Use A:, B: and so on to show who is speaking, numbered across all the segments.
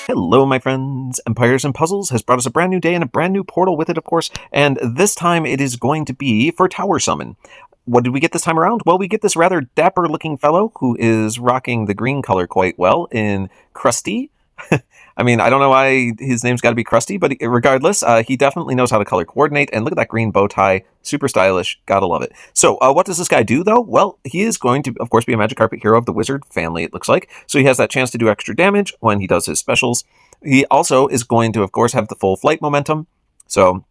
A: Hello, my friends. Empires and Puzzles has brought us a brand new day and a brand new portal with it, of course, and this time it is going to be for Tower Summon. What did we get this time around? Well, we get this rather dapper-looking fellow who is rocking the green color quite well in Crustee. I mean, I don't know why his name's got to be Crusty, but regardless, he definitely knows how to color coordinate. And look at that green bow tie. Super stylish. Gotta love it. So what does this guy do, though? Well, he is going to, of course, be a Magic Carpet hero of the Wizard family, it looks like. So he has that chance to do extra damage when he does his specials. He also is going to, of course, have the full flight momentum. So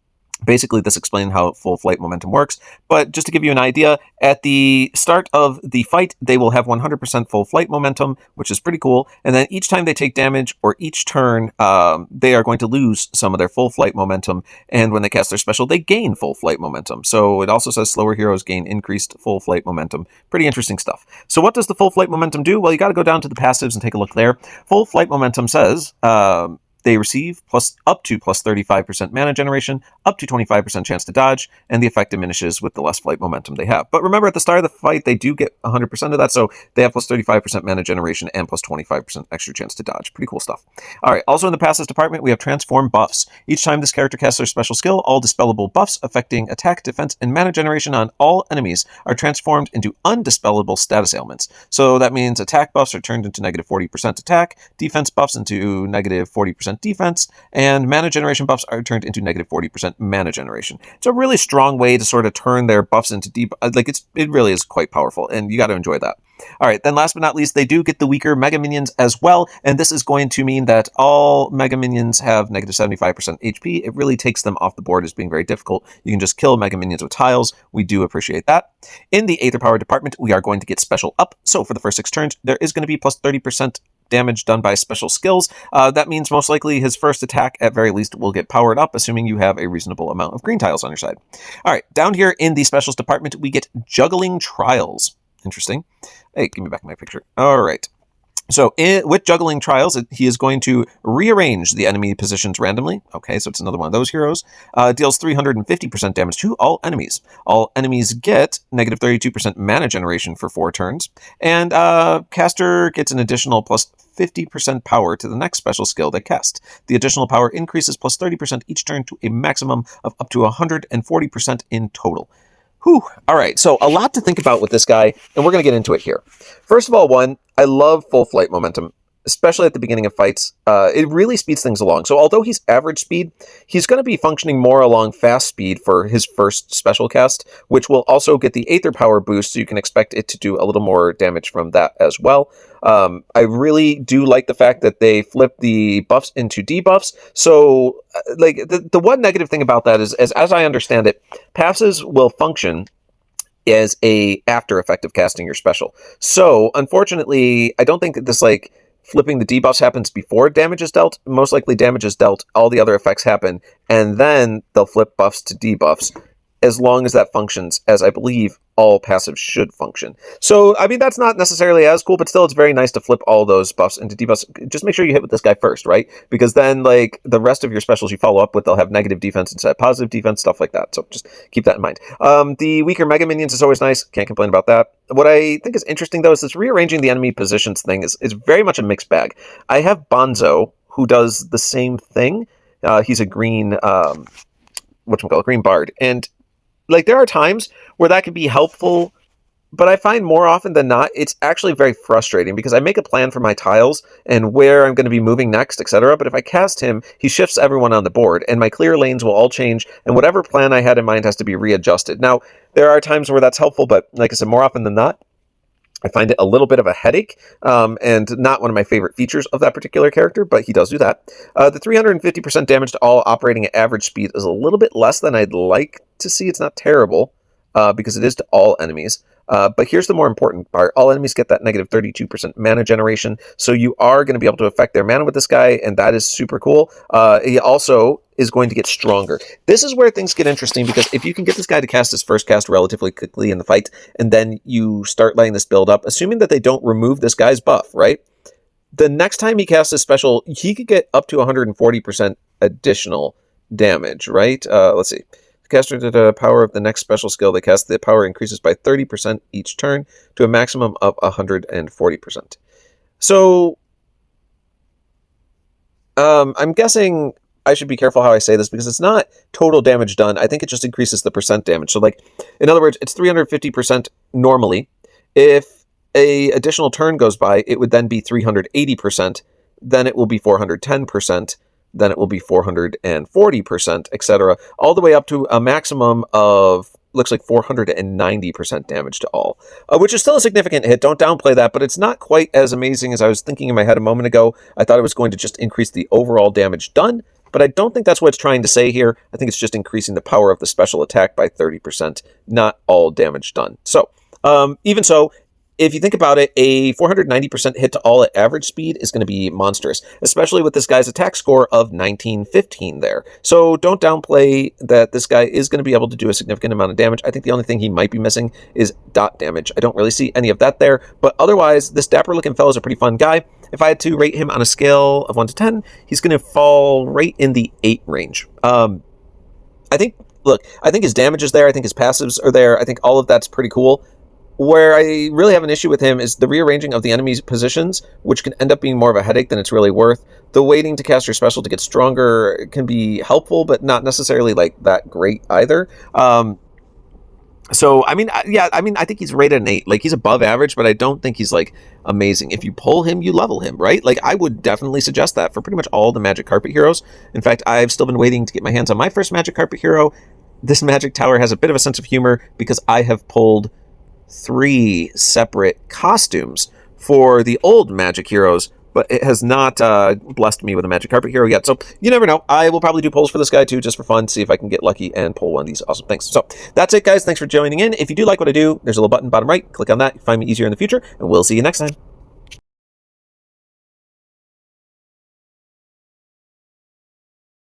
A: basically, this explains how full flight momentum works. But just to give you an idea, at the start of the fight, they will have 100% full flight momentum, which is pretty cool. And then each time they take damage or each turn, they are going to lose some of their full flight momentum. And when they cast their special, they gain full flight momentum. So it also says slower heroes gain increased full flight momentum. Pretty interesting stuff. So what does the full flight momentum do? Well, you got to go down to the passives and take a look there. Full flight momentum says they receive up to 35% mana generation, up to 25% chance to dodge, and the effect diminishes with the less flight momentum they have. But remember, at the start of the fight, they do get 100% of that, so they have plus 35% mana generation and plus 25% extra chance to dodge. Pretty cool stuff. All right, also in the passives department, we have transform buffs. Each time this character casts their special skill, all dispellable buffs affecting attack, defense, and mana generation on all enemies are transformed into undispellable status ailments. So that means attack buffs are turned into negative 40% attack, defense buffs into negative 40% defense, and mana generation buffs are turned into negative 40% mana generation. It's a really strong way to sort of turn their buffs into it really is quite powerful, and you got to enjoy that. All right, then last but not least, they do get the weaker Mega Minions as well, and this is going to mean that all Mega Minions have negative 75% HP. It really takes them off the board as being very difficult. You can just kill Mega Minions with tiles. We do appreciate that. In the Aether Power department, we are going to get Special Up. So for the first 6 turns, there is going to be plus 30% damage done by special skills. That means most likely his first attack, at very least, will get powered up, assuming you have a reasonable amount of green tiles on your side. All right, down here in the specials department, we get Juggling Trials. Interesting. Hey, give me back my picture. All right. So with Juggling Trials, he is going to rearrange the enemy positions randomly. Okay, so it's another one of those heroes. Deals 350% damage to all enemies. All enemies get negative 32% mana generation for 4 turns. And caster gets an additional plus 50% power to the next special skill they cast. The additional power increases plus 30% each turn to a maximum of up to 140% in total. Whew. All right, so a lot to think about with this guy, and we're going to get into it here. First of all, I love full flight momentum, especially at the beginning of fights. It really speeds things along. So although he's average speed, he's going to be functioning more along fast speed for his first special cast, which will also get the Aether Power boost, so you can expect it to do a little more damage from that as well. I really do like the fact that they flip the buffs into debuffs. So, like, the one negative thing about that is, as I understand it, passives will function as a after effect of casting your special. So, unfortunately, I don't think that this, flipping the debuffs happens before damage is dealt. Most likely damage is dealt, all the other effects happen, and then they'll flip buffs to debuffs, as long as that functions, as I believe all passives should function. So, I mean, that's not necessarily as cool, but still, it's very nice to flip all those buffs into debuffs. Just make sure you hit with this guy first, right? Because then, the rest of your specials you follow up with, they'll have negative defense instead of positive defense, stuff like that. So just keep that in mind. The weaker Mega Minions is always nice. Can't complain about that. What I think is interesting, though, is this rearranging the enemy positions thing is very much a mixed bag. I have Bonzo, who does the same thing. He's a green, green bard. And there are times where that can be helpful, but I find more often than not, it's actually very frustrating because I make a plan for my tiles and where I'm going to be moving next, etc. But if I cast him, he shifts everyone on the board, and my clear lanes will all change, and whatever plan I had in mind has to be readjusted. Now, there are times where that's helpful, but like I said, more often than not, I find it a little bit of a headache, and not one of my favorite features of that particular character, but he does do that. The 350% damage to all operating at average speed is a little bit less than I'd like to see. It's not terrible, because it is to all enemies. But here's the more important part. All enemies get that negative 32% mana generation, so you are going to be able to affect their mana with this guy, and that is super cool. He also is going to get stronger. This is where things get interesting, because if you can get this guy to cast his first cast relatively quickly in the fight, and then you start letting this build up, assuming that they don't remove this guy's buff, right? The next time he casts his special, he could get up to 140% additional damage, right? Let's see. caster to the power of the next special skill they cast, the power increases by 30% each turn to a maximum of 140%. So, I'm guessing I should be careful how I say this because it's not total damage done. I think it just increases the percent damage. So, like, in other words, it's 350% normally. If a additional turn goes by, it would then be 380%. Then it will be 410%. Then it will be 440%, etc., all the way up to a maximum of, looks like 490% damage to all, which is still a significant hit. Don't downplay that, but it's not quite as amazing as I was thinking in my head a moment ago. I thought it was going to just increase the overall damage done, but I don't think that's what it's trying to say here. I think it's just increasing the power of the special attack by 30%, not all damage done. So, even so, if you think about it, a 490% hit to all at average speed is going to be monstrous, especially with this guy's attack score of 1915 there. So don't downplay that this guy is going to be able to do a significant amount of damage. I think the only thing he might be missing is dot damage. I don't really see any of that there, but otherwise, this dapper-looking fellow is a pretty fun guy. If I had to rate him on a scale of 1 to 10, he's going to fall right in the 8 range. I think his damage is there. I think his passives are there. I think all of that's pretty cool. Where I really have an issue with him is the rearranging of the enemy's positions, which can end up being more of a headache than it's really worth. The waiting to cast your special to get stronger can be helpful, but not necessarily like that great either. So, I think he's rated an 8. Like, he's above average, but I don't think he's, like, amazing. If you pull him, you level him, right? Like, I would definitely suggest that for pretty much all the Magic Carpet heroes. In fact, I've still been waiting to get my hands on my first Magic Carpet hero. This Magic Tower has a bit of a sense of humor because I have pulled 3 separate costumes for the old Magic heroes, but it has not blessed me with a Magic Carpet hero yet. So you never know. I will probably do polls for this guy too, just for fun, see if I can get lucky and pull one of these awesome things. So that's it, guys. Thanks for joining in. If you do like what I do, there's a little button bottom right. Click on that. Find me easier in the future, and we'll see you next time.